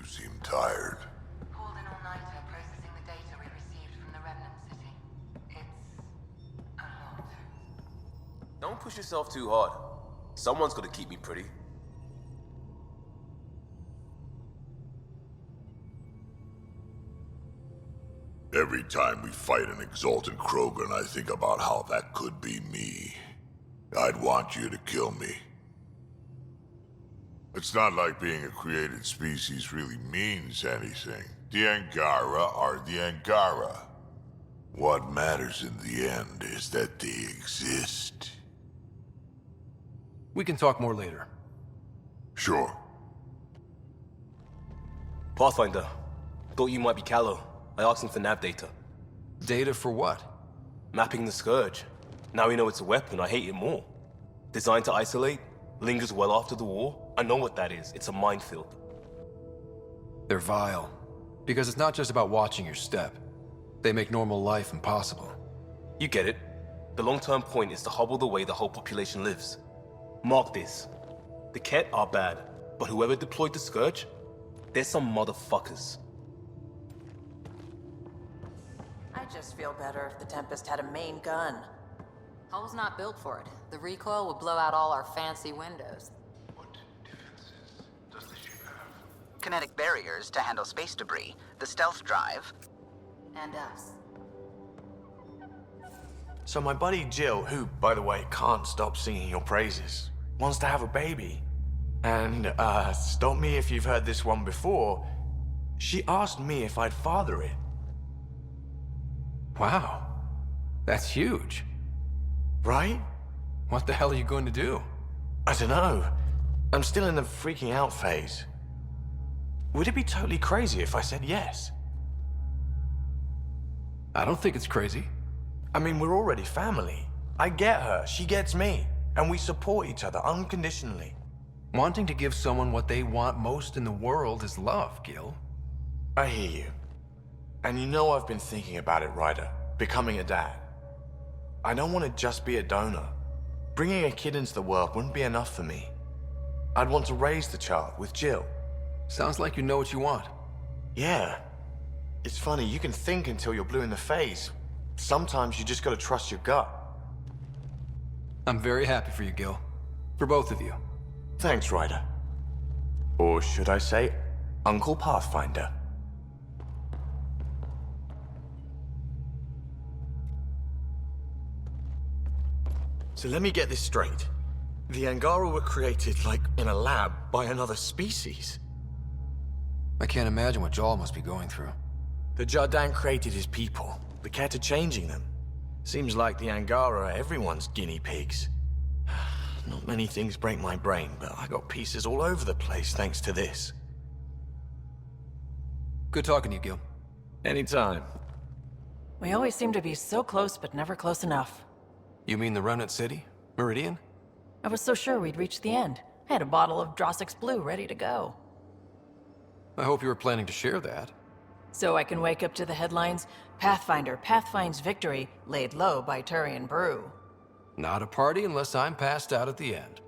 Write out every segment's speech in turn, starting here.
You seem tired. Pulled in all-nighter processing the data we received from the Remnant City. It's a lot. Don't push yourself too hard. Someone's got to keep me pretty. Every time we fight an exalted Krogan, I think about how that could be me. I'd want you to kill me. It's not like being a created species really means anything. The Angara are the Angara. What matters in the end is that they exist. We can talk more later. Sure. Pathfinder, thought you might be Callow. I asked him for nav data. Data for what? Mapping the Scourge. Now we know it's a weapon, I hate it more. Designed to isolate, lingers well after the war. I know what that is. It's a minefield. They're vile. Because it's not just about watching your step. They make normal life impossible. You get it. The long-term point is to hobble the way the whole population lives. Mark this. The Ket are bad, but whoever deployed the Scourge, they're some motherfuckers. I just feel better if the Tempest had a main gun. Hull's not built for it. The recoil would blow out all our fancy windows. What defenses does the ship have? Kinetic barriers to handle space debris, the stealth drive, And us. So my buddy Jill, who, by the way, can't stop singing your praises, wants to have a baby. And, stop me if you've heard this one before, she asked me if I'd father it. Wow. That's huge. Right? What the hell are you going to do? I don't know. I'm still in the freaking out phase. Would it be totally crazy if I said yes? I don't think it's crazy. I mean, we're already family. I get her, she gets me, and we support each other unconditionally. Wanting to give someone what they want most in the world is love, Gil. I hear you. And you know I've been thinking about it, Ryder. Becoming a dad. I don't want to just be a donor. Bringing a kid into the world wouldn't be enough for me. I'd want to raise the child with Jill. Sounds like you know what you want. Yeah. It's funny, you can think until you're blue in the face. Sometimes you just gotta trust your gut. I'm very happy for you, Gil. For both of you. Thanks, Ryder. Or should I say, Uncle Pathfinder. So let me get this straight. The Angara were created, like, in a lab by another species. I can't imagine what Jaal must be going through. The Jardin created his people. The Ket are changing them. Seems like the Angara are everyone's guinea pigs. Not many things break my brain, but I got pieces all over the place thanks to this. Good talking to you, Gil. Anytime. We always seem to be so close, but never close enough. You mean the Remnant City? Meridian? I was so sure we'd reach the end. I had a bottle of Drossix Blue ready to go. I hope you were planning to share that. So I can wake up to the headlines, Pathfinder pathfinds victory, laid low by Turian brew. Not a party unless I'm passed out at the end.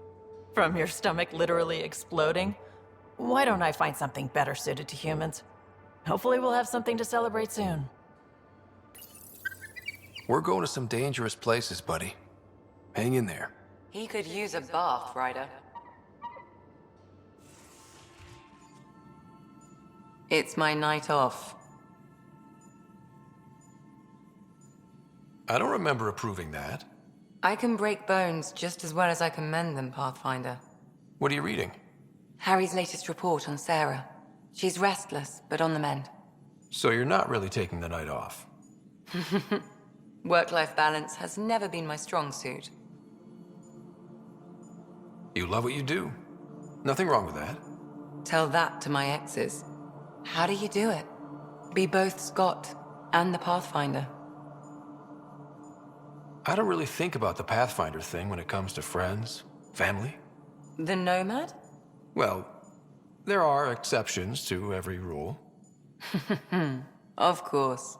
From your stomach literally exploding? Why don't I find something better suited to humans? Hopefully we'll have something to celebrate soon. We're going to some dangerous places, buddy. Hang in there. He could use a bath, Ryder. It's my night off. I don't remember approving that. I can break bones just as well as I can mend them, Pathfinder. What are you reading? Harry's latest report on Sarah. She's restless, but on the mend. So you're not really taking the night off. Work-life balance has never been my strong suit. You love what you do. Nothing wrong with that. Tell that to my exes. How do you do it? Be both Scott and the Pathfinder. I don't really think about the Pathfinder thing when it comes to friends, family. The Nomad? Well, there are exceptions to every rule. Of course.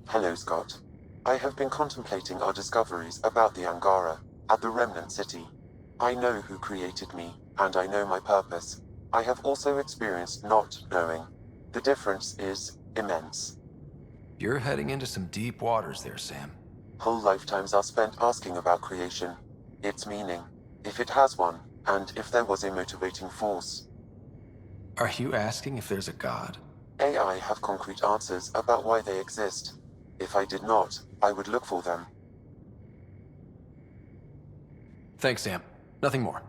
Hello, Scott. I have been contemplating our discoveries about the Angara at the Remnant City. I know who created me, and I know my purpose. I have also experienced not knowing. The difference is immense. You're heading into some deep waters there, Sam. Whole lifetimes are spent asking about creation, its meaning, if it has one, and if there was a motivating force. Are you asking if there's a god? AI have concrete answers about why they exist. If I did not, I would look for them. Thanks, Sam. Nothing more.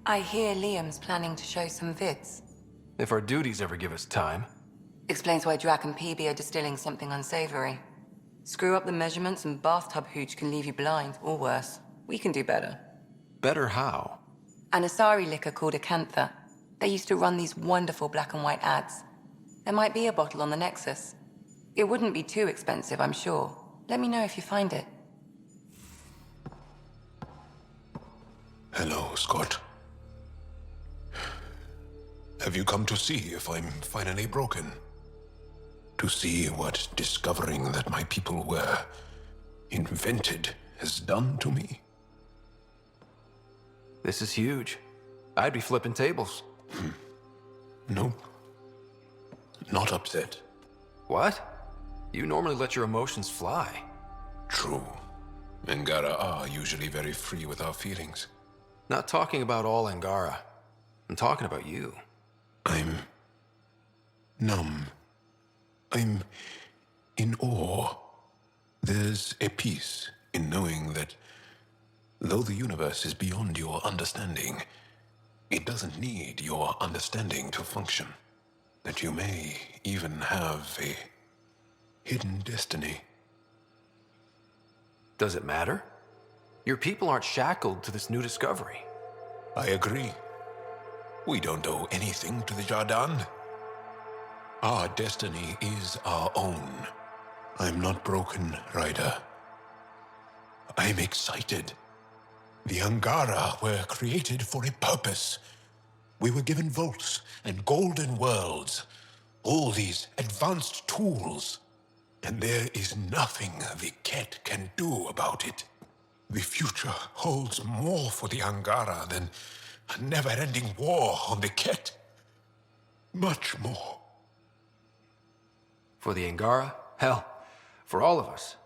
I hear Liam's planning to show some vids. If our duties ever give us time. Explains why Drac and PB are distilling something unsavory. Screw up the measurements and bathtub hooch can leave you blind, or worse. We can do better. Better how? An Asari liquor called Acantha. They used to run these wonderful black and white ads. There might be a bottle on the Nexus. It wouldn't be too expensive, I'm sure. Let me know if you find it. Hello, Scott. Have you come to see if I'm finally broken? To see what discovering that my people were invented has done to me? This is huge. I'd be flipping tables. Nope. Not upset. What? You normally let your emotions fly. True. Angara are usually very free with our feelings. Not talking about all Angara. I'm talking about you. I'm numb. I'm in awe. There's a peace in knowing that though the universe is beyond your understanding, it doesn't need your understanding to function. That you may even have a hidden destiny. Does it matter? Your people aren't shackled to this new discovery. I agree. We don't owe anything to the Jardan. Our destiny is our own. I'm not broken, Ryder. I'm excited. The Angara were created for a purpose. We were given vaults and golden worlds, all these advanced tools. And there is nothing the Ket can do about it. The future holds more for the Angara than a never-ending war on the Ket. Much more. For the Angara? Hell, for all of us.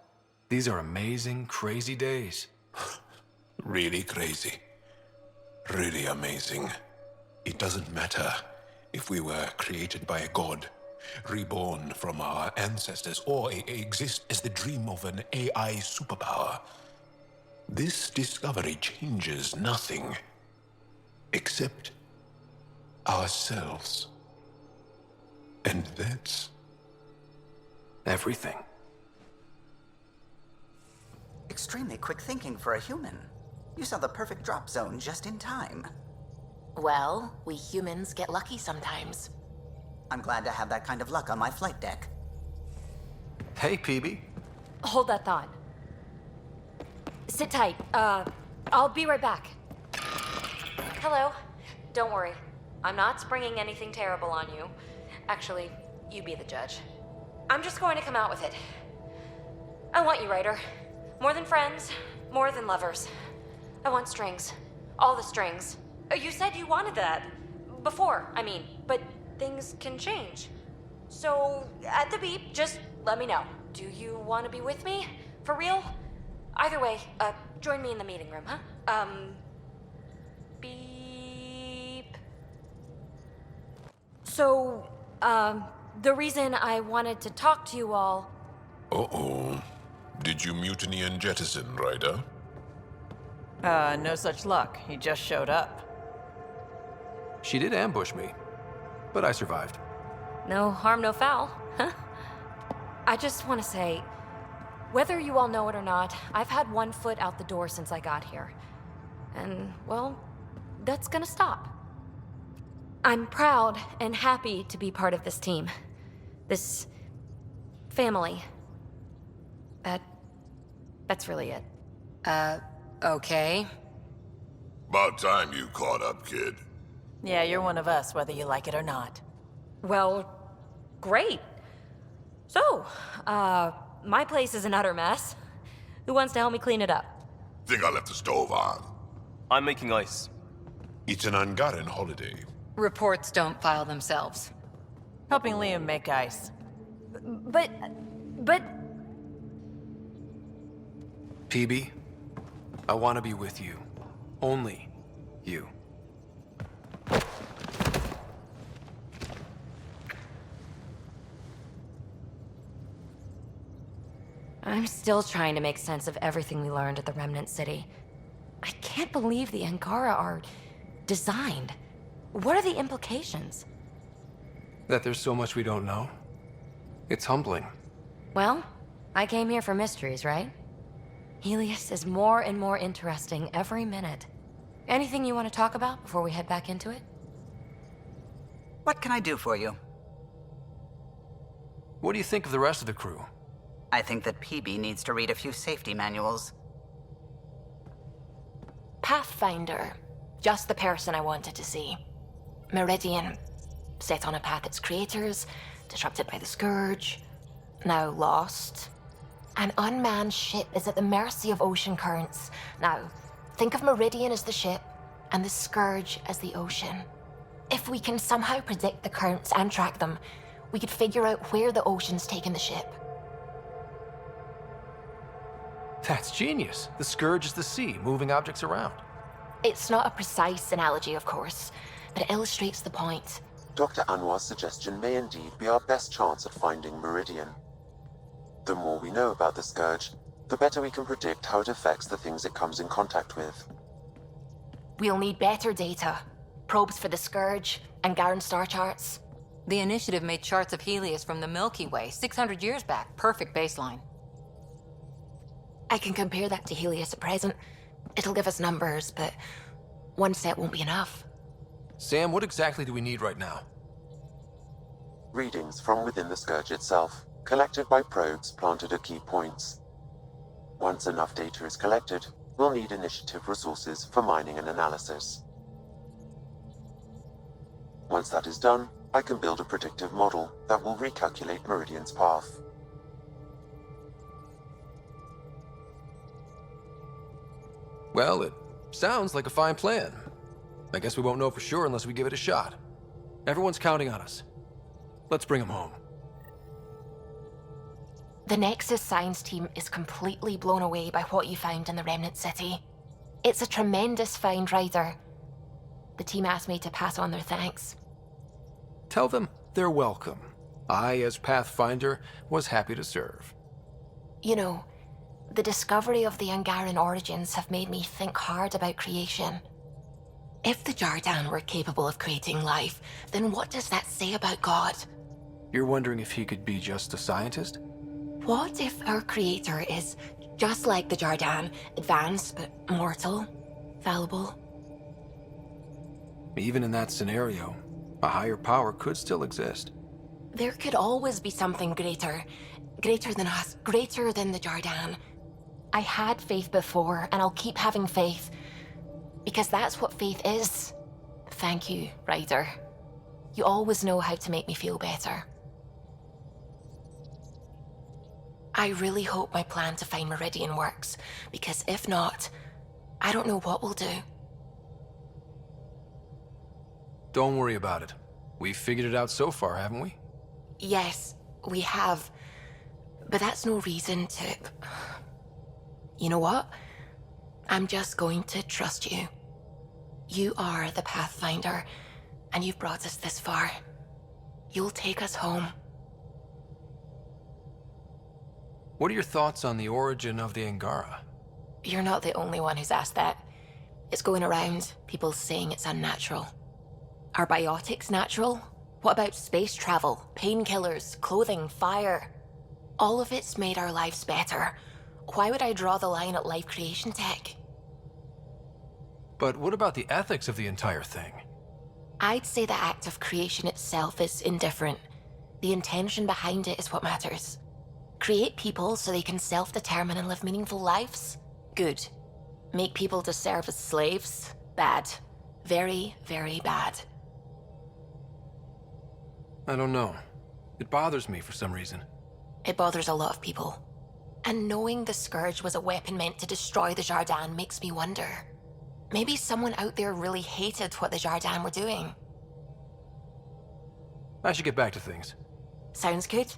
These are amazing, crazy days. Really crazy. Really amazing. It doesn't matter if we were created by a god, reborn from our ancestors, or exist as the dream of an AI superpower. This discovery changes nothing except ourselves. And that's Everything. Extremely quick thinking for a human. You saw the perfect drop zone just in time. Well, we humans get lucky sometimes. I'm glad to have that kind of luck on my flight deck. Hey, PB. Hold that thought. Sit tight. I'll be right back. Hello. Don't worry. I'm not springing anything terrible on you. Actually, you be the judge. I'm just going to come out with it. I want you, Ryder. More than friends, more than lovers. I want strings. All the strings. You said you wanted that. Before, I mean, but things can change. So, at the beep, just let me know. Do you want to be with me? For real? Either way, join me in the meeting room, huh? Beep. So, the reason I wanted to talk to you all... Uh-oh. Did you mutiny and jettison, Ryder? No such luck. He just showed up. She did ambush me, but I survived. No harm, no foul, huh? I just want to say, whether you all know it or not, I've had one foot out the door since I got here. And, well, that's gonna stop. I'm proud and happy to be part of this team. This family. That's really it. Okay. About time you caught up, kid. Yeah, you're one of us, whether you like it or not. Well, great. So, my place is an utter mess. Who wants to help me clean it up? Think I left the stove on. I'm making ice. It's an Angaran holiday. Reports don't file themselves. Helping Liam make ice. But... PB, I want to be with you. Only you. I'm still trying to make sense of everything we learned at the Remnant City. I can't believe the Angara are designed. What are the implications? That there's so much we don't know. It's humbling. Well, I came here for mysteries, right? Helios is more and more interesting every minute. Anything you want to talk about before we head back into it? What can I do for you? What do you think of the rest of the crew? I think that PB needs to read a few safety manuals. Pathfinder. Just the person I wanted to see. Meridian. Set on a path its creators, disrupted by the Scourge, now lost. An unmanned ship is at the mercy of ocean currents. Now, think of Meridian as the ship, and the Scourge as the ocean. If we can somehow predict the currents and track them, we could figure out where the ocean's taken the ship. That's genius. The Scourge is the sea, moving objects around. It's not a precise analogy, of course, but it illustrates the point. Dr. Anwar's suggestion may indeed be our best chance at finding Meridian. The more we know about the Scourge, the better we can predict how it affects the things it comes in contact with. We'll need better data. Probes for the Scourge, and Garen star charts. The Initiative made charts of Helios from the Milky Way 600 years back. Perfect baseline. I can compare that to Helios at present. It'll give us numbers, but one set won't be enough. Sam, what exactly do we need right now? Readings from within the Scourge itself, collected by probes planted at key points. Once enough data is collected, we'll need Initiative resources for mining and analysis. Once that is done, I can build a predictive model that will recalculate Meridian's path. Well, it sounds like a fine plan. I guess we won't know for sure unless we give it a shot. Everyone's counting on us. Let's bring them home. The Nexus science team is completely blown away by what you found in the Remnant City. It's a tremendous find, Ryder. The team asked me to pass on their thanks. Tell them they're welcome. I, as Pathfinder, was happy to serve. You know, The discovery of the Angaran origins have made me think hard about creation. If the Jardan were capable of creating life, then what does that say about God? You're wondering if he could be just a scientist? What if our creator is just like the Jardan, advanced but mortal, fallible? Even in that scenario, a higher power could still exist. There could always be something greater. Greater than us, greater than the Jardan. I had faith before, and I'll keep having faith. Because that's what faith is. Thank you, Ryder. You always know how to make me feel better. I really hope my plan to find Meridian works, because if not, I don't know what we'll do. Don't worry about it. We've figured it out so far, haven't we? Yes, we have. But that's no reason to... You know what? I'm just going to trust you. You are the Pathfinder, and you've brought us this far. You'll take us home. What are your thoughts on the origin of the Angara? You're not the only one who's asked that. It's going around, people saying it's unnatural. Are biotics natural? What about space travel, painkillers, clothing, fire? All of it's made our lives better. Why would I draw the line at life creation tech? But what about the ethics of the entire thing? I'd say the act of creation itself is indifferent. The intention behind it is what matters. Create people so they can self-determine and live meaningful lives? Good. Make people to serve as slaves? Bad. Very, very bad. I don't know. It bothers me for some reason. It bothers a lot of people. And knowing the Scourge was a weapon meant to destroy the Jardan makes me wonder. Maybe someone out there really hated what the Jardan were doing. I should get back to things. Sounds good.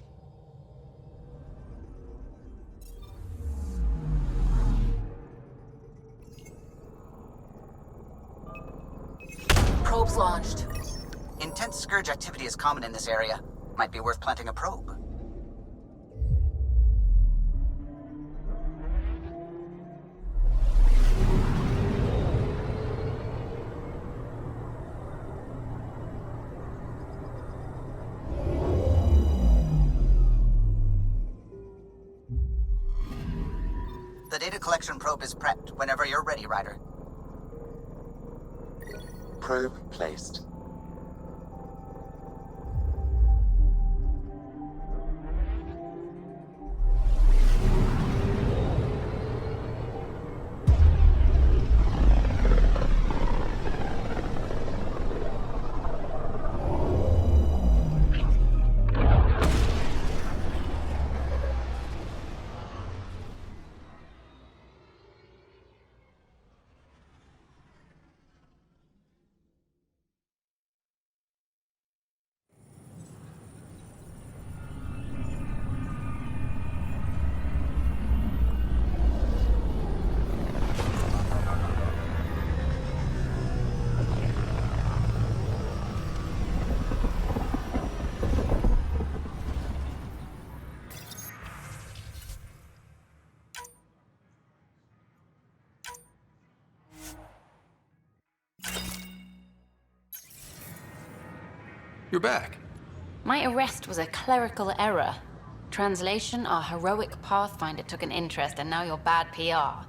Probe's launched. Intense Scourge activity is common in this area. Might be worth planting a probe. The data collection probe is prepped whenever you're ready, Ryder. Probe placed. You're back. My arrest was a clerical error. Translation, our heroic Pathfinder took an interest and now you're bad PR.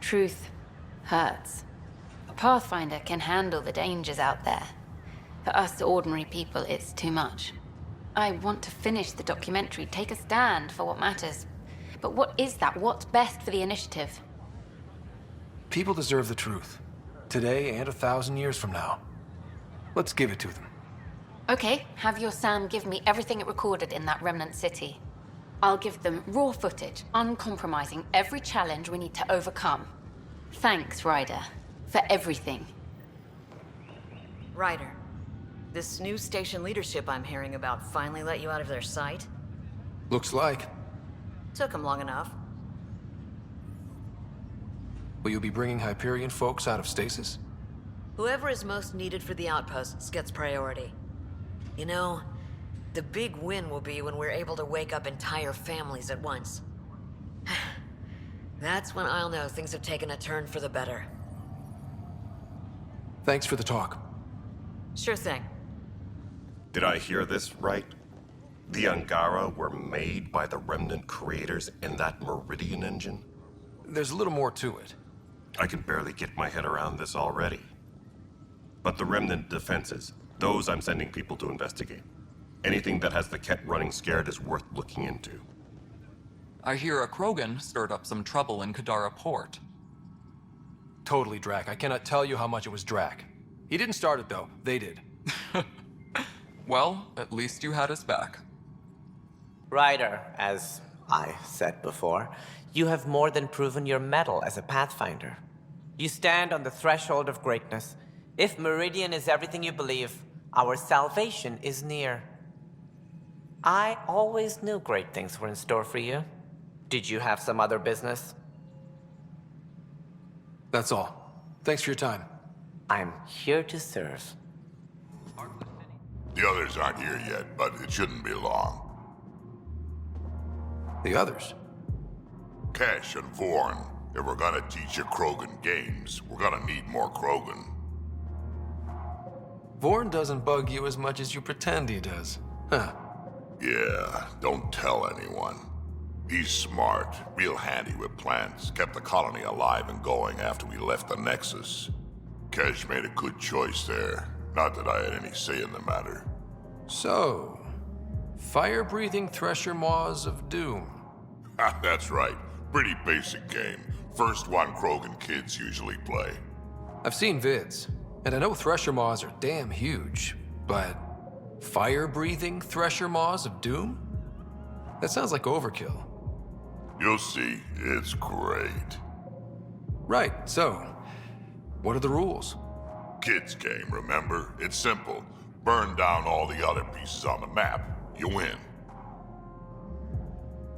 Truth hurts. A Pathfinder can handle the dangers out there. For us ordinary people, it's too much. I want to finish the documentary, take a stand for what matters. But what is that? What's best for the initiative? People deserve the truth. Today and 1,000 years from now. Let's give it to them. Okay, have your Sam give me everything it recorded in that remnant city. I'll give them raw footage, uncompromising every challenge we need to overcome. Thanks, Ryder, for everything. Ryder, this new station leadership I'm hearing about finally let you out of their sight? Looks like. Took them long enough. Will you be bringing Hyperion folks out of stasis? Whoever is most needed for the outposts gets priority. You know, the big win will be when we're able to wake up entire families at once. That's when I'll know things have taken a turn for the better. Thanks for the talk. Sure thing. Did I hear this right? The Angara were made by the Remnant creators in that Meridian Engine? There's a little more to it. I can barely get my head around this already. But the Remnant defenses, those I'm sending people to investigate. Anything that has the Ket running scared is worth looking into. I hear a Krogan stirred up some trouble in Kadara Port. Totally Drac. I cannot tell you how much it was Drac. He didn't start it, though. They did. Well, at least you had us back. Ryder, as I said before, you have more than proven your mettle as a Pathfinder. You stand on the threshold of greatness. If Meridian is everything you believe, our salvation is near. I always knew great things were in store for you. Did you have some other business? That's all. Thanks for your time. I'm here to serve. The others aren't here yet, but it shouldn't be long. The others? Kesh and Vorn. If we're gonna teach you Krogan games, we're gonna need more Krogan. Vorn doesn't bug you as much as you pretend he does. Huh. Yeah, don't tell anyone. He's smart, real handy with plans, kept the colony alive and going after we left the Nexus. Kesh made a good choice there. Not that I had any say in the matter. So, fire-breathing Thresher Maws of Doom. That's right. Pretty basic game. First one Krogan kids usually play. I've seen vids, and I know Thresher Maws are damn huge, but fire-breathing Thresher Maws of Doom? That sounds like overkill. You'll see. It's great. Right, so, what are the rules? Kids game, remember? It's simple. Burn down all the other pieces on the map. You win.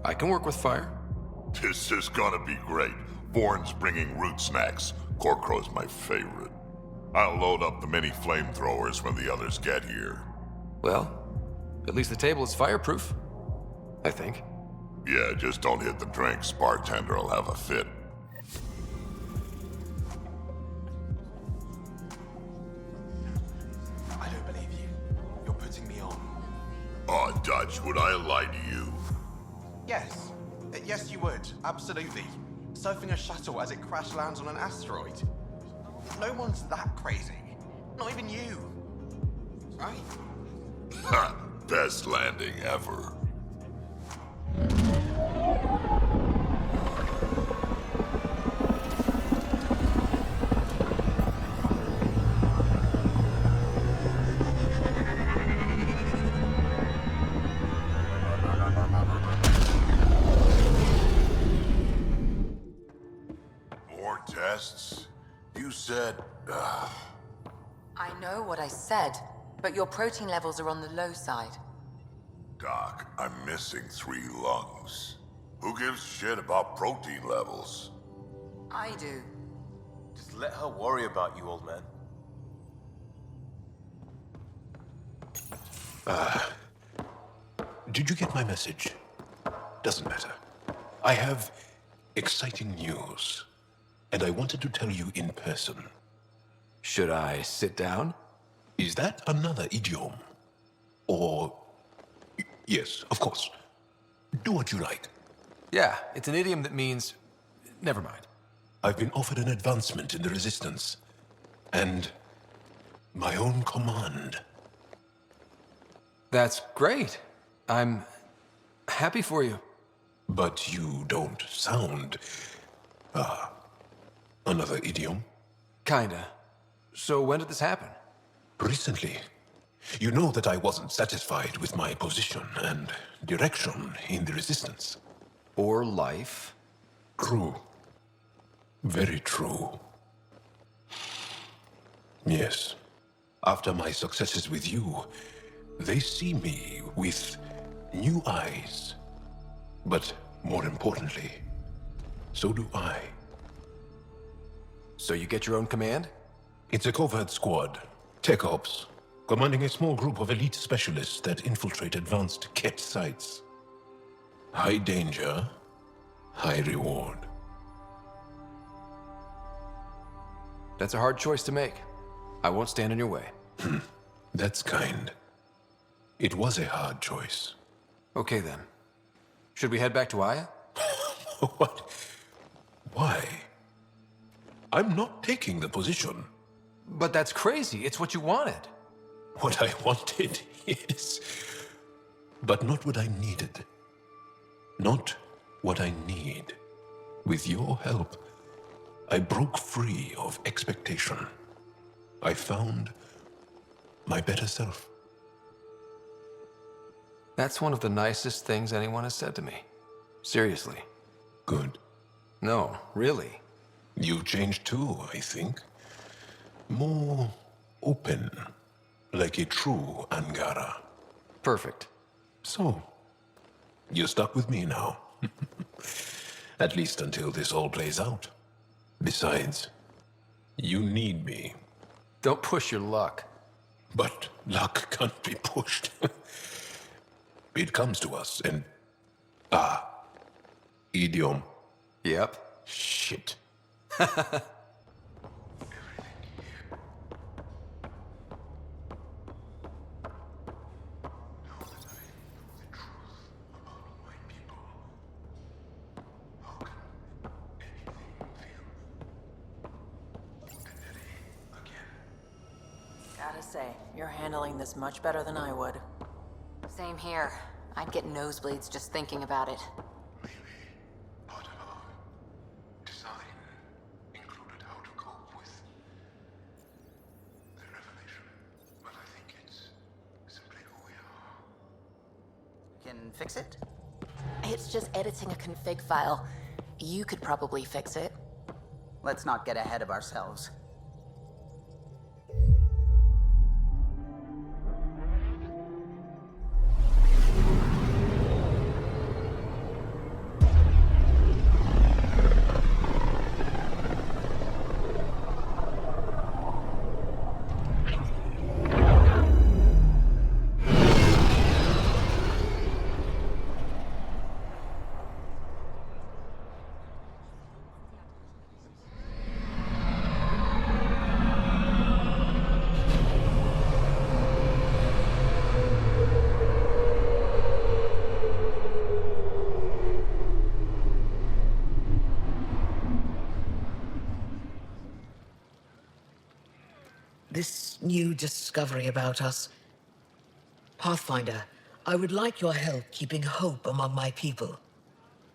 I can work with fire. This is gonna be great. Vorn's bringing root snacks. Corcrow's my favorite. I'll load up the mini flamethrowers when the others get here. Well, at least the table is fireproof. I think. Yeah, just don't hit the drinks. Bartender will have a fit. I don't believe you. You're putting me on. Oh, Dutch, would I lie to you? Yes. Yes, you would. Absolutely. Surfing a shuttle as it crash lands on an asteroid. No one's that crazy. Not even you. Right? Ha! Best landing ever. More tests? You said... I know what I said, but your protein levels are on the low side. Doc, I'm missing 3 lungs. Who gives a shit about protein levels? I do. Just let her worry about you, old man. Did you get my message? Doesn't matter. I have exciting news, and I wanted to tell you in person. Should I sit down? Is that another idiom? Or... Yes, of course. Do what you like. Yeah, it's an idiom that means... Never mind. I've been offered an advancement in the Resistance, and my own command. That's great. I'm happy for you. But you don't sound... another idiom? Kinda. So when did this happen? Recently. You know that I wasn't satisfied with my position and direction in the Resistance. Or life. True. Very true. Yes. After my successes with you, they see me with new eyes. But more importantly, so do I. So you get your own command? It's a covert squad, Tech Ops, commanding a small group of elite specialists that infiltrate advanced Ket sites. High danger, high reward. That's a hard choice to make. I won't stand in your way. That's kind. It was a hard choice. Okay then. Should we head back to Aya? What? Why? I'm not taking the position. But that's crazy. It's what you wanted. What I wanted, yes. But not what I needed. Not what I need. With your help, I broke free of expectation. I found my better self. That's one of the nicest things anyone has said to me. Seriously. Good. No, really. You changed too, I think. More open, like a true Angara. Perfect. So, you're stuck with me now. At least until this all plays out. Besides, you need me. Don't push your luck. But luck can't be pushed. It comes to us, and... idiom. Yep. Shit. Gotta say, you're handling this much better than I would. Same here. I'd get nosebleeds just thinking about it. Part of our design included how to cope with the revelation. But I think it's simply who we are. Can fix it? It's just editing a config file. You could probably fix it. Let's not get ahead of ourselves. This new discovery about us. Pathfinder, I would like your help keeping hope among my people.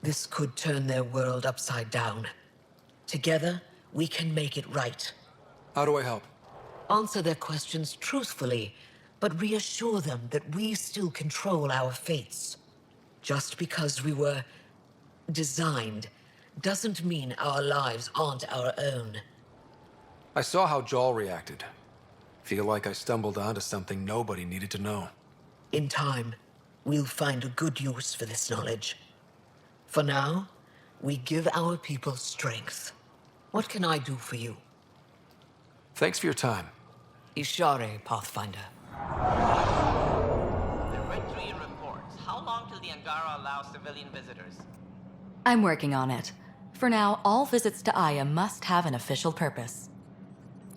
This could turn their world upside down. Together, we can make it right. How do I help? Answer their questions truthfully, but reassure them that we still control our fates. Just because we were designed doesn't mean our lives aren't our own. I saw how Jaal reacted. Feel like I stumbled onto something nobody needed to know. In time, we'll find a good use for this knowledge. For now, we give our people strength. What can I do for you? Thanks for your time. Ishare, Pathfinder. The Red Turian reports. How long till the Angara allows civilian visitors? I'm working on it. For now, all visits to Aya must have an official purpose.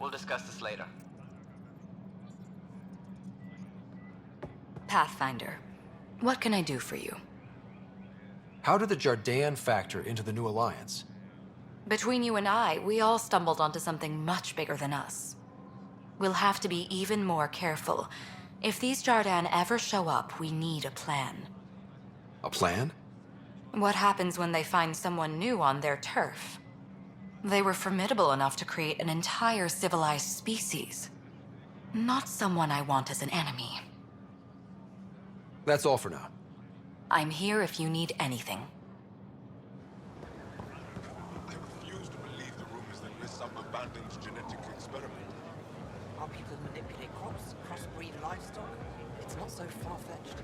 We'll discuss this later. Pathfinder, what can I do for you? How did the Jardan factor into the new alliance? Between you and I, we all stumbled onto something much bigger than us. We'll have to be even more careful. If these Jardan ever show up, we need a plan. A plan? What happens when they find someone new on their turf? They were formidable enough to create an entire civilized species. Not someone I want as an enemy. That's all for now. I'm here if you need anything. I refuse to believe the rumors that we're some abandoned genetic experiment. Our people manipulate crops, crossbreed livestock. It's not so far-fetched.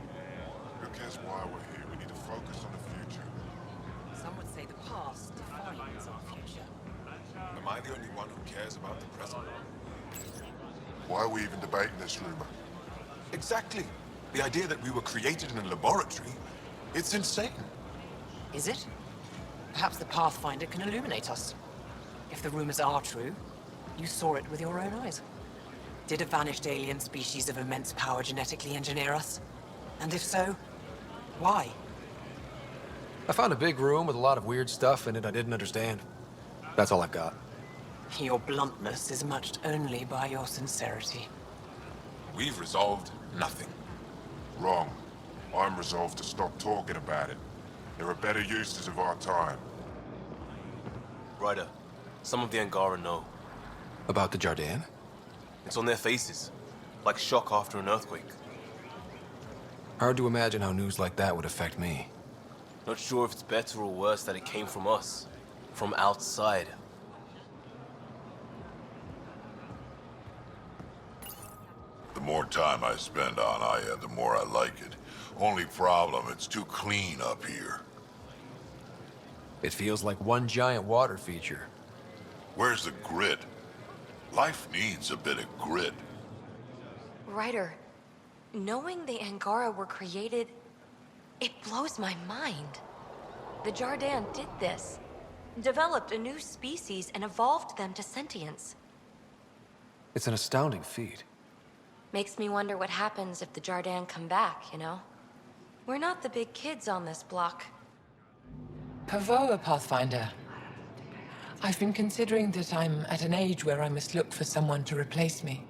Who cares why we're here? We need to focus on the future. Some would say the past defines our future. Am I the only one who cares about the present? Why are we even debating this rumor? Exactly. The idea that we were created in a laboratory, it's insane. Is it? Perhaps the Pathfinder can illuminate us. If the rumors are true, You saw it with your own eyes. Did a vanished alien species of immense power genetically engineer us? And if so, why? I found a big room with a lot of weird stuff in it I didn't understand. That's all I've got. Your bluntness is matched only by your sincerity. We've resolved nothing. Wrong. I'm resolved to stop talking about it. There are better uses of our time. Ryder, some of the Angara know. About the Jardin? It's on their faces, like shock after an earthquake. Hard to imagine how news like that would affect me. Not sure if it's better or worse that it came from us, from outside. The more time I spend on Aya, the more I like it. Only problem, it's too clean up here. It feels like one giant water feature. Where's the grit? Life needs a bit of grit. Ryder, knowing the Angara were created, it blows my mind. The Jardin did this. Developed a new species and evolved them to sentience. It's an astounding feat. Makes me wonder what happens if the Jardin come back, you know? We're not the big kids on this block. Pavoa, Pathfinder. I've been considering that I'm at an age where I must look for someone to replace me.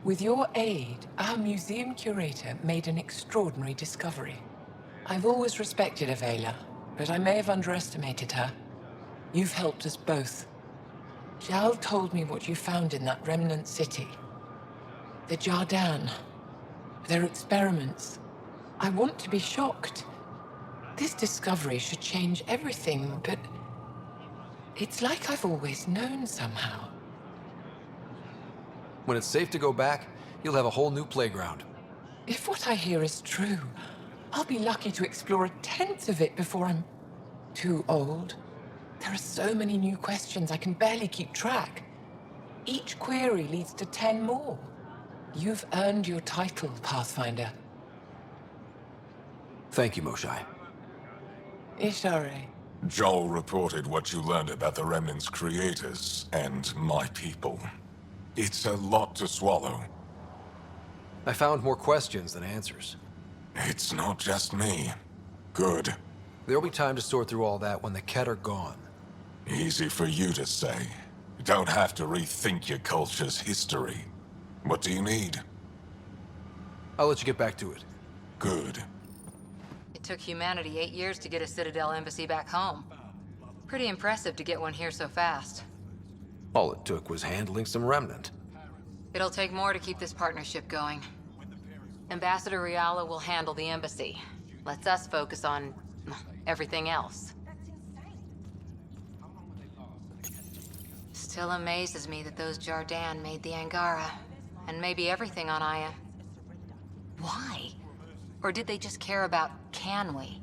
With your aid, our museum curator made an extraordinary discovery. I've always respected Avela, but I may have underestimated her. You've helped us both. Jal told me what you found in that remnant city. The Jardin. Their experiments. I want to be shocked. This discovery should change everything, but it's like I've always known somehow. When it's safe to go back, you'll have a whole new playground. If what I hear is true, I'll be lucky to explore a tenth of it before I'm too old. There are so many new questions I can barely keep track. Each query leads to 10 more. You've earned your title, Pathfinder. Thank you, Moshai. Ishare. Joel reported what you learned about the Remnant's creators and my people. It's a lot to swallow. I found more questions than answers. It's not just me. Good. There'll be time to sort through all that when the Ket are gone. Easy for you to say. You don't have to rethink your culture's history. What do you need? I'll let you get back to it. Good. It took humanity 8 years to get a Citadel embassy back home. Pretty impressive to get one here so fast. All it took was handling some remnant. It'll take more to keep this partnership going. Ambassador Riala will handle the embassy. Lets us focus on everything else. Still amazes me that those Jardin made the Angara, and maybe everything on Aya. Why? Or did they just care about, can we?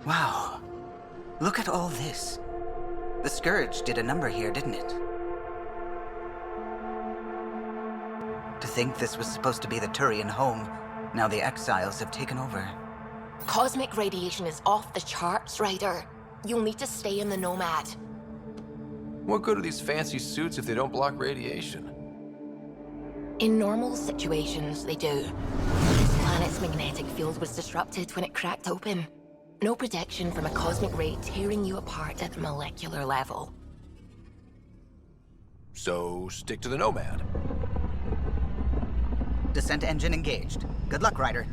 Wow. Look at all this. The Scourge did a number here, didn't it? To think this was supposed to be the Turian home. Now the exiles have taken over. Cosmic radiation is off the charts, Ryder. You'll need to stay in the Nomad. What good are these fancy suits if they don't block radiation? In normal situations, they do. This planet's magnetic field was disrupted when it cracked open. No protection from a cosmic ray tearing you apart at the molecular level. So, stick to the Nomad. Descent engine engaged. Good luck, Ryder.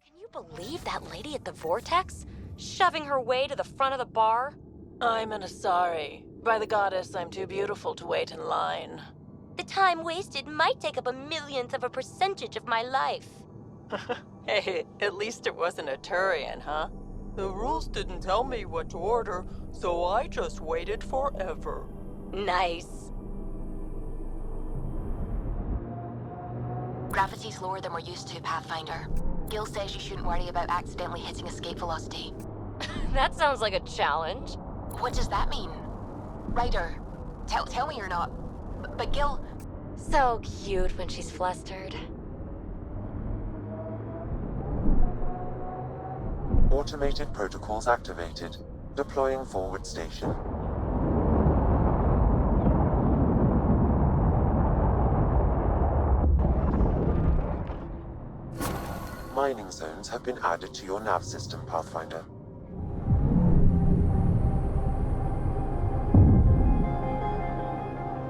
Can you believe that lady at the Vortex? Shoving her way to the front of the bar? I'm an Asari. By the goddess, I'm too beautiful to wait in line. The time wasted might take up a millionth of a percentage of my life. Hey, at least it wasn't a Turian, huh? The rules didn't tell me what to order, so I just waited forever. Nice. Gravity's lower than we're used to, Pathfinder. Gil says you shouldn't worry about accidentally hitting escape velocity. That sounds like a challenge. What does that mean? Ryder, tell me you're not. But Gil... So cute when she's flustered. Automated protocols activated. Deploying forward station. Mining zones have been added to your nav system, Pathfinder.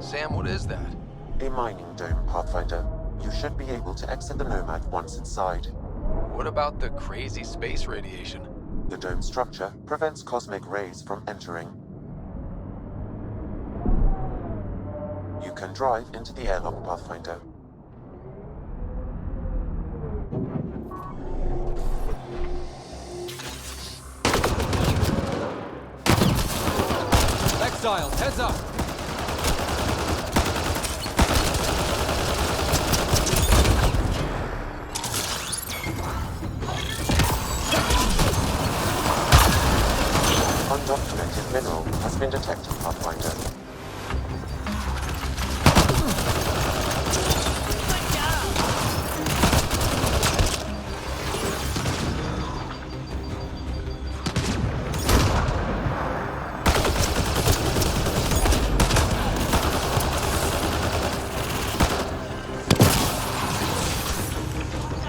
Sam, what is that? A mining dome, Pathfinder. You should be able to exit the Nomad once inside. What about the crazy space radiation? The dome structure prevents cosmic rays from entering. You can drive into the airlock, Pathfinder. Exiles, heads up! Undocumented mineral has been detected, Pathfinder.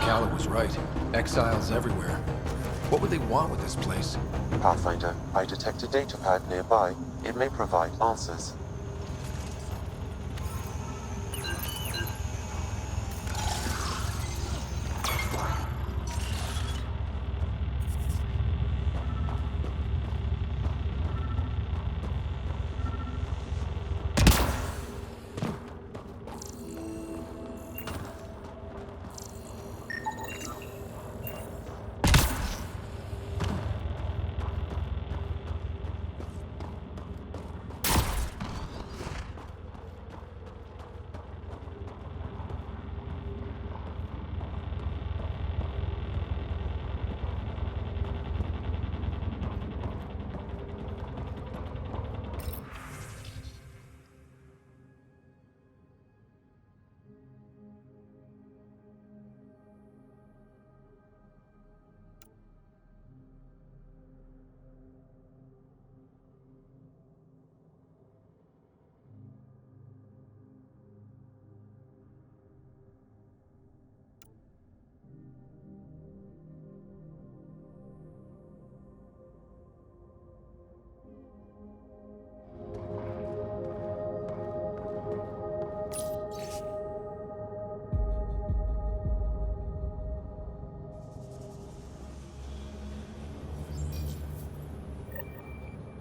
Calla was right. Exiles everywhere. What would they want with this place? Pathfinder, I detect a data pad nearby. It may provide answers.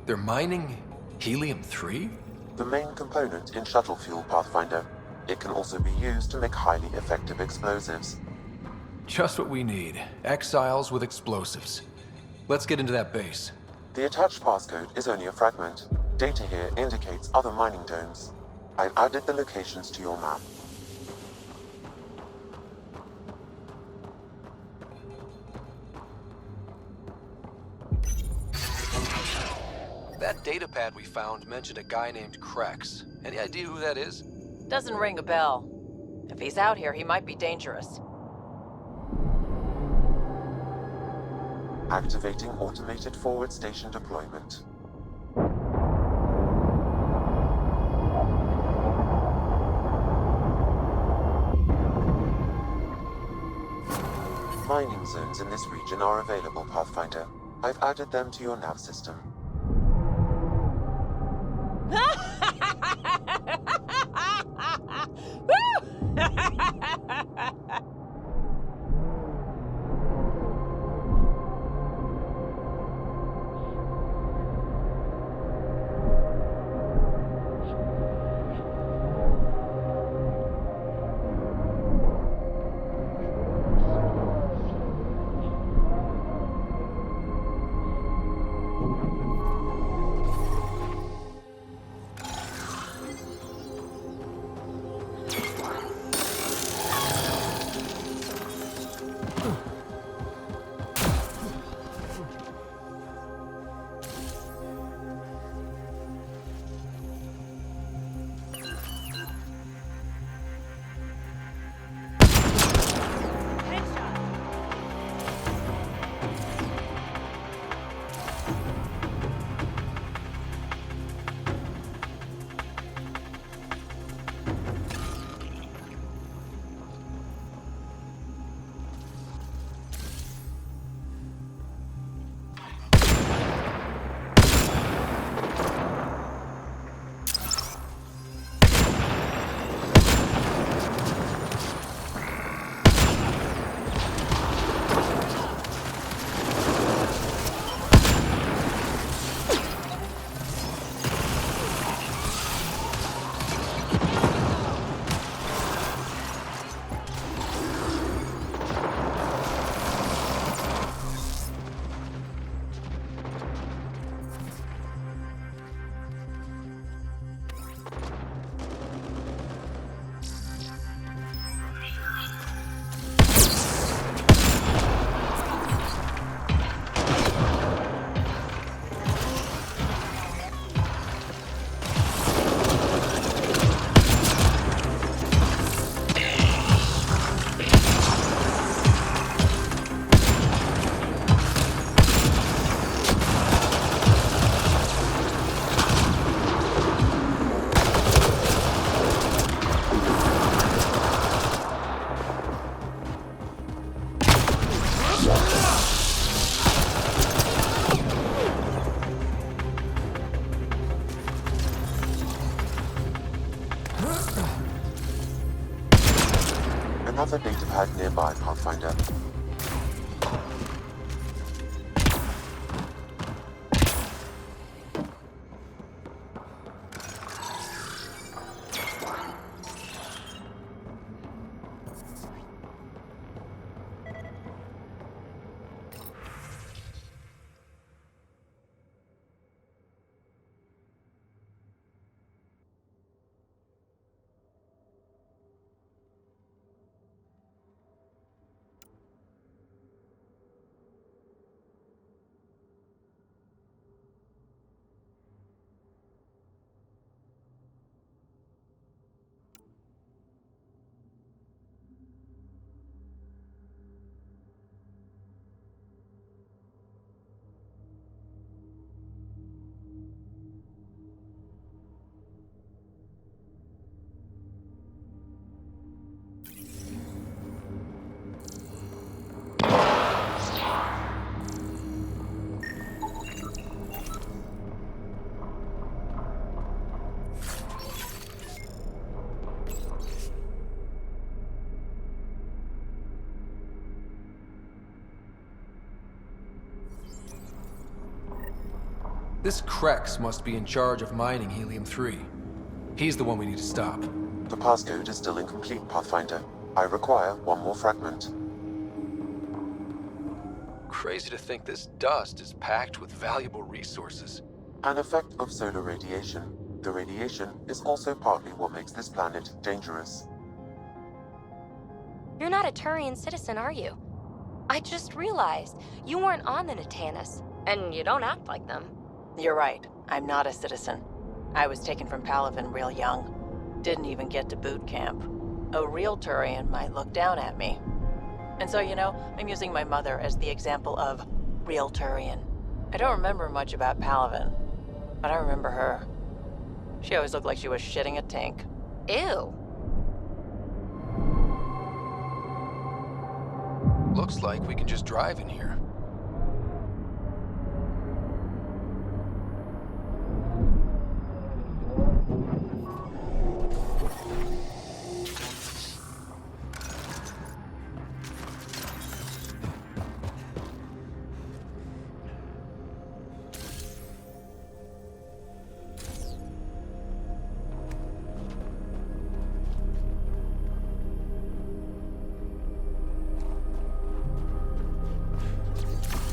They're mining helium-3? The main component in shuttle fuel, Pathfinder. It can also be used to make highly effective explosives. Just what we need. Exiles with explosives. Let's get into that base. The attached passcode is only a fragment. Data here indicates other mining domes. I've added the locations to your map. That datapad we found mentioned a guy named Krex. Any idea who that is? Doesn't ring a bell. If he's out here, he might be dangerous. Activating automated forward station deployment. Mining zones in this region are available, Pathfinder. I've added them to your nav system. Another datapad nearby, Pathfinder. This Krex must be in charge of mining Helium-3. He's the one we need to stop. The passcode is still incomplete, Pathfinder. I require one more fragment. Crazy to think this dust is packed with valuable resources. An effect of solar radiation. The radiation is also partly what makes this planet dangerous. You're not a Turian citizen, are you? I just realized you weren't on the Natanis, and you don't act like them. You're right. I'm not a citizen. I was taken from Palaven real young. Didn't even get to boot camp. A real Turian might look down at me. And so, I'm using my mother as the example of real Turian. I don't remember much about Palaven, but I remember her. She always looked like she was shitting a tank. Ew. Looks like we can just drive in here.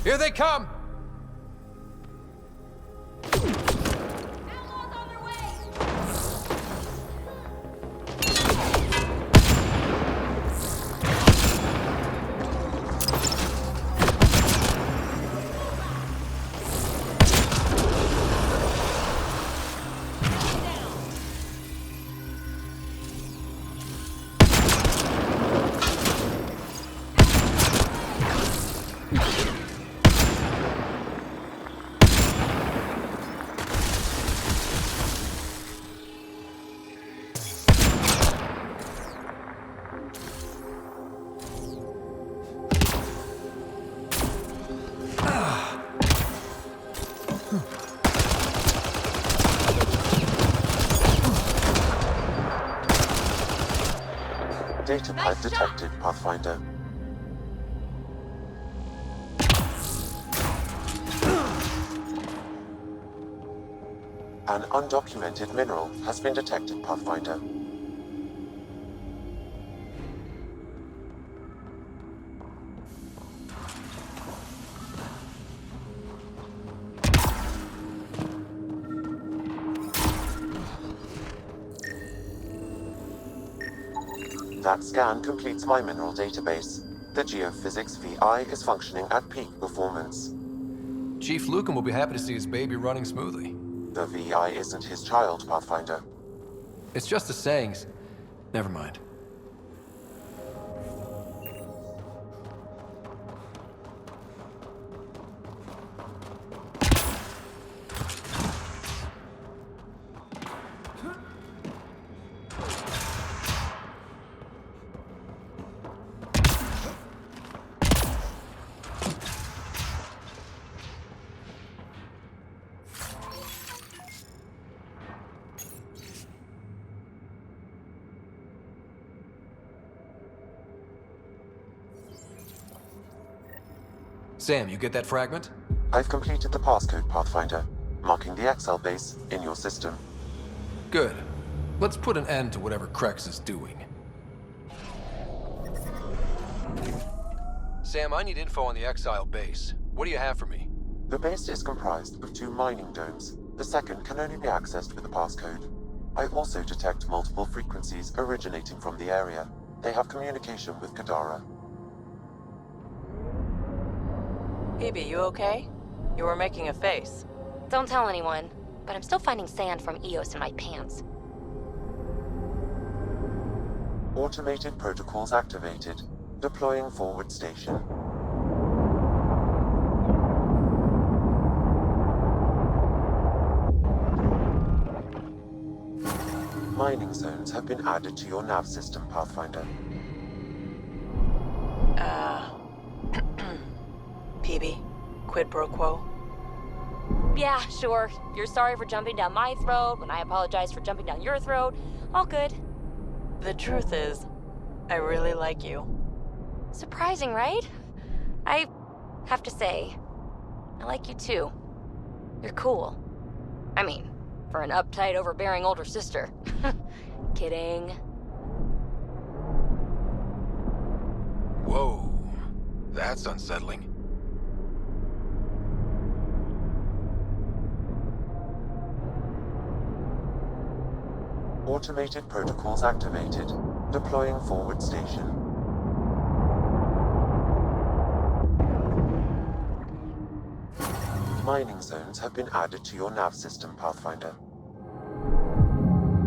Here they come! Data pipe detected, Pathfinder. An undocumented mineral has been detected, Pathfinder. That scan completes my mineral database. The geophysics VI is functioning at peak performance. Chief Lucan will be happy to see his baby running smoothly. The VI isn't his child, Pathfinder. It's just the sayings. Never mind. Sam, you get that fragment? I've completed the passcode, Pathfinder, marking the XL base in your system. Good. Let's put an end to whatever Krex is doing. Sam, I need info on the Exile base. What do you have for me? The base is comprised of 2 mining domes. The second can only be accessed with a passcode. I also detect multiple frequencies originating from the area. They have communication with Kadara. Phoebe, you okay? You were making a face. Don't tell anyone, but I'm still finding sand from Eos in my pants. Automated protocols activated. Deploying forward station. Mining zones have been added to your nav system, Pathfinder. Phoebe, quid pro quo? Yeah, sure. You're sorry for jumping down my throat when I apologize for jumping down your throat. All good. The truth is, I really like you. Surprising, right? I have to say, I like you too. You're cool. I mean, for an uptight, overbearing older sister. Kidding. Whoa. That's unsettling. Automated protocols activated. Deploying forward station. Mining zones have been added to your nav system, Pathfinder.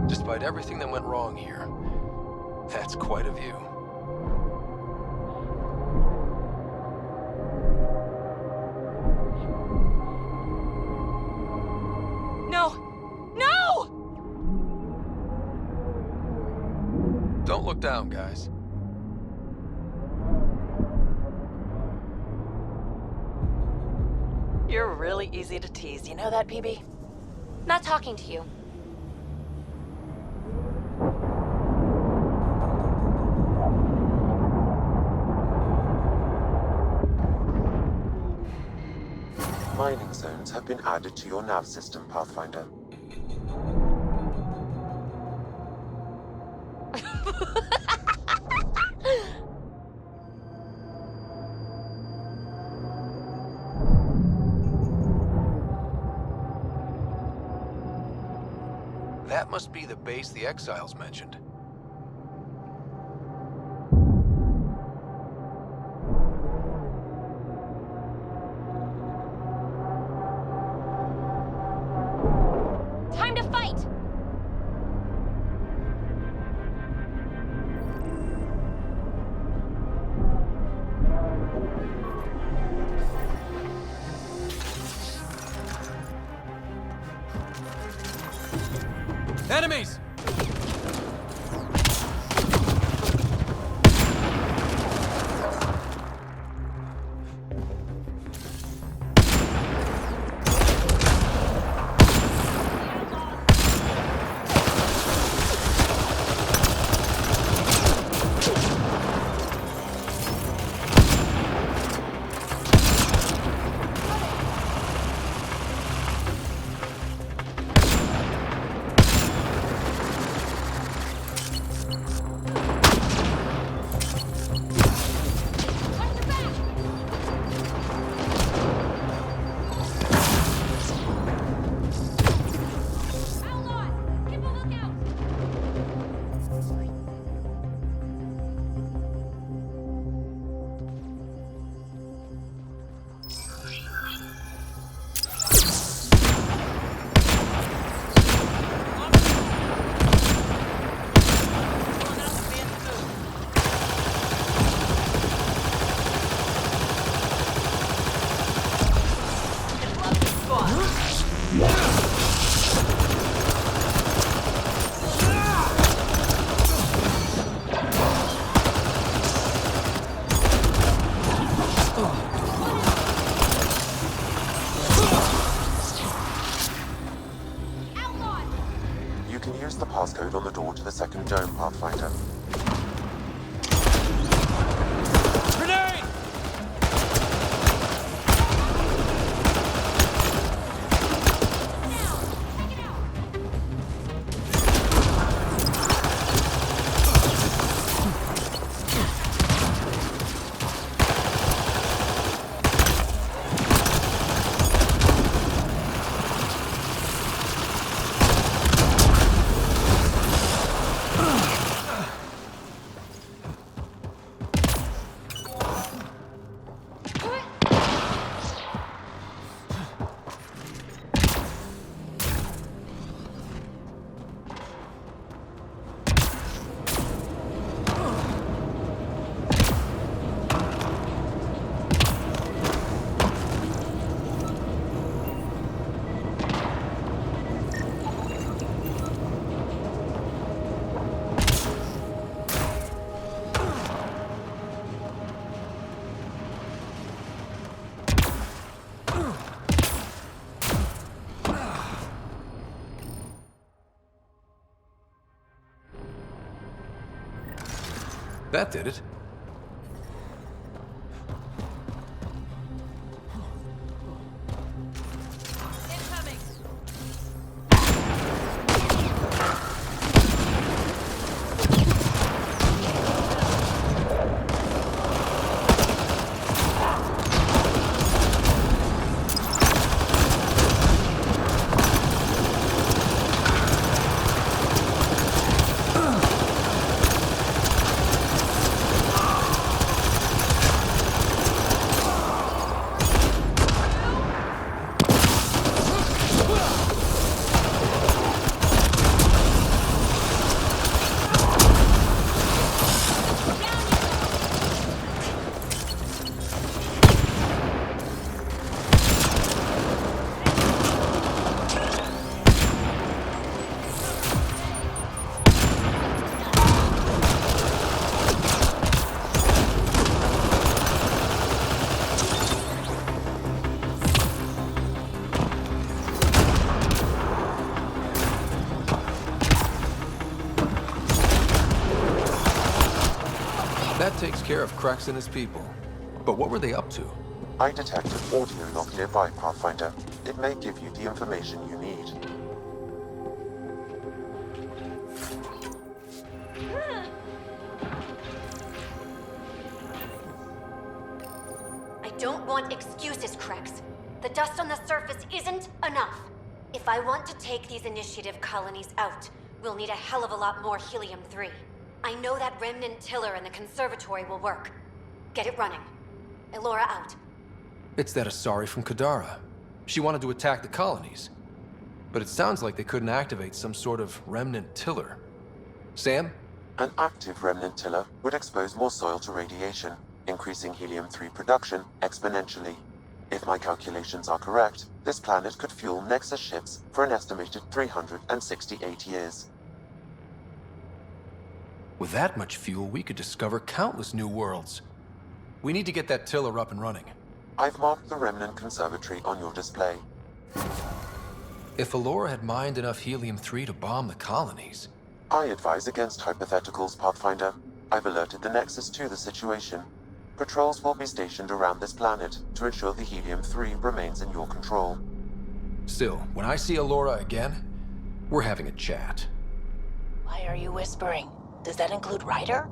Despite everything that went wrong here, that's quite a view. No! No! Don't look down, guys. You're really easy to tease. You know that, BB? Not talking to you. Mining zones have been added to your nav system, Pathfinder. That must be the base the Exiles mentioned. Time to fight! Enemies! You can use the passcode on the door to the second dome, Pathfinder. Grenade! That did it. care of Krex and his people. But what were they up to? I detected audio log nearby, Pathfinder. It may give you the information you need. I don't want excuses, Krex. The dust on the surface isn't enough. If I want to take these initiative colonies out, we'll need a hell of a lot more helium-3. I know that remnant tiller in the conservatory will work. Get it running. Elora out. It's that Asari from Kadara. She wanted to attack the colonies. But it sounds like they couldn't activate some sort of remnant tiller. Sam? An active remnant tiller would expose more soil to radiation, increasing helium-3 production exponentially. If my calculations are correct, this planet could fuel Nexus ships for an estimated 368 years. With that much fuel, we could discover countless new worlds. We need to get that tiller up and running. I've marked the remnant conservatory on your display. If Elora had mined enough helium-3 to bomb the colonies... I advise against hypotheticals, Pathfinder. I've alerted the Nexus to the situation. Patrols will be stationed around this planet to ensure the helium-3 remains in your control. Still, when I see Elora again, we're having a chat. Why are you whispering? Does that include Ryder?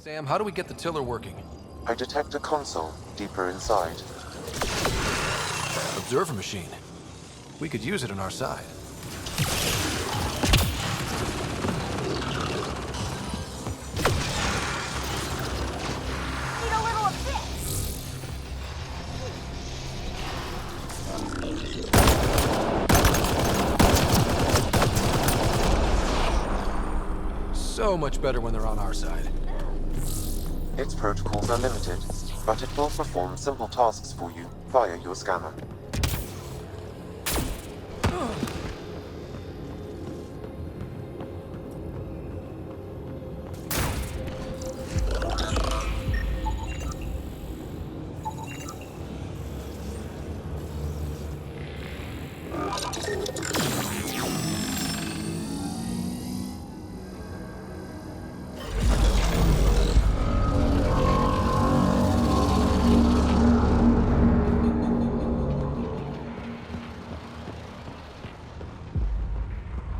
Sam, how do we get the tiller working? I detect a console deeper inside. Observer machine. We could use it on our side. Need a little of So much better when they're on our side. Its protocols are limited, but it will perform simple tasks for you via your scanner.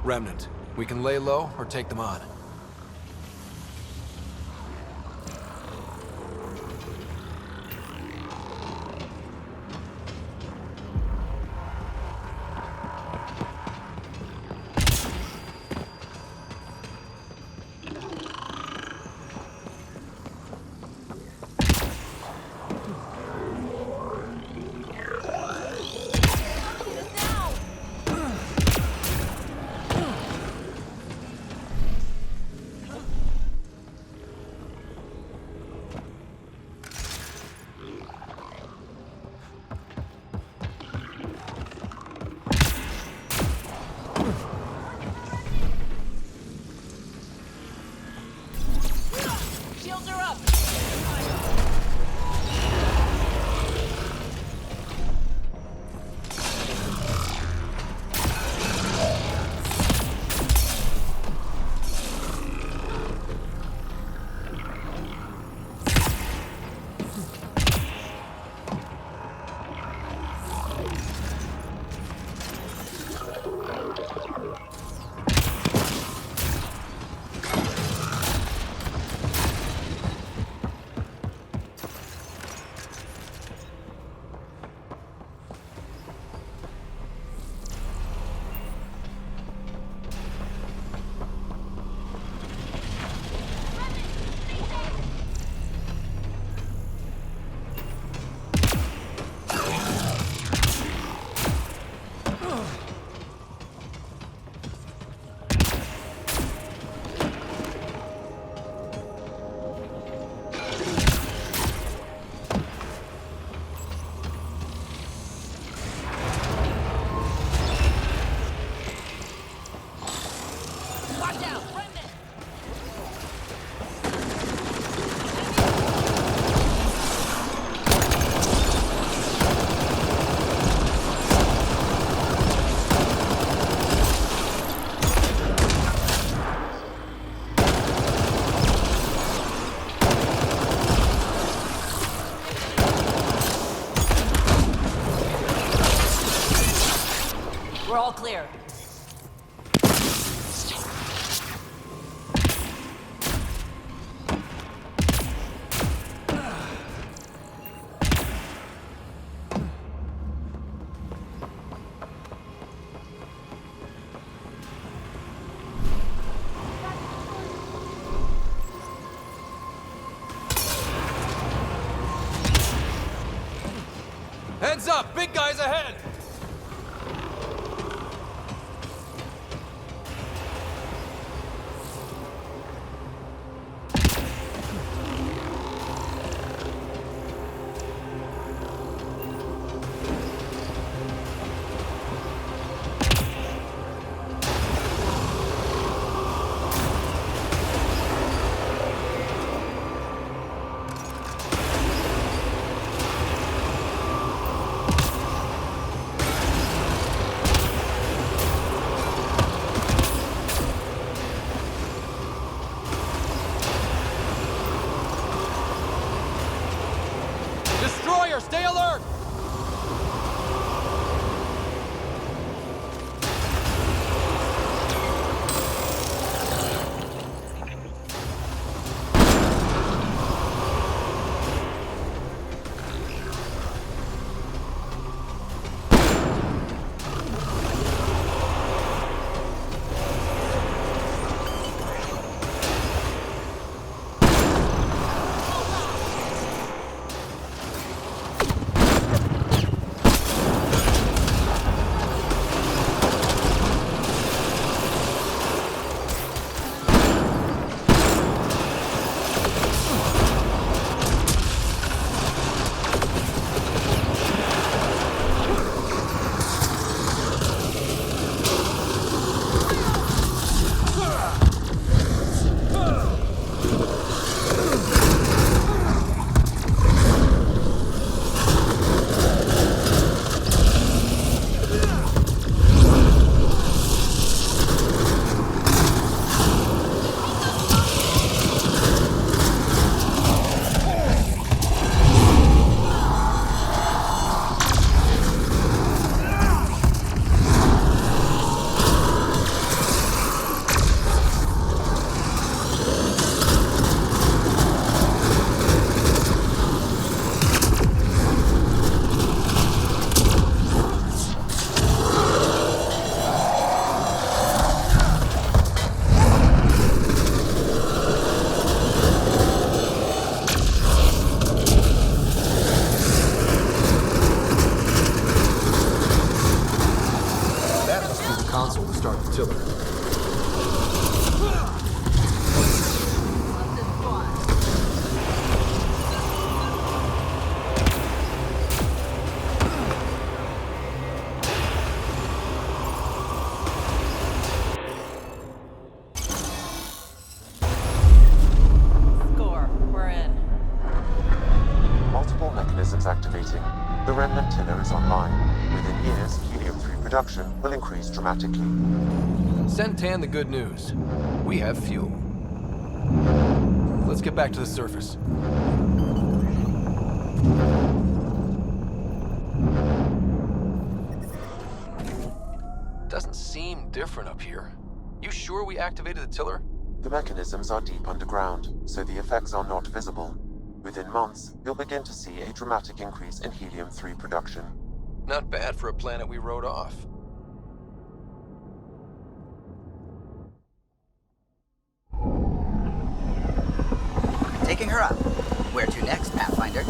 Remnant. We can lay low or take them on. We're all clear. Heads up! Big guys ahead! Destroyer, stay alert! Console to start the tiller. Score. We're in. Multiple mechanisms activating. The remnant tiller is online. Within years, helium-3 production will increase dramatically. Send Tan the good news. We have fuel. Let's get back to the surface. Doesn't seem different up here. You sure we activated the tiller? The mechanisms are deep underground, so the effects are not visible. Within months, you'll begin to see a dramatic increase in helium-3 production. Not bad for a planet we wrote off. Taking her up. Where to next, Pathfinder?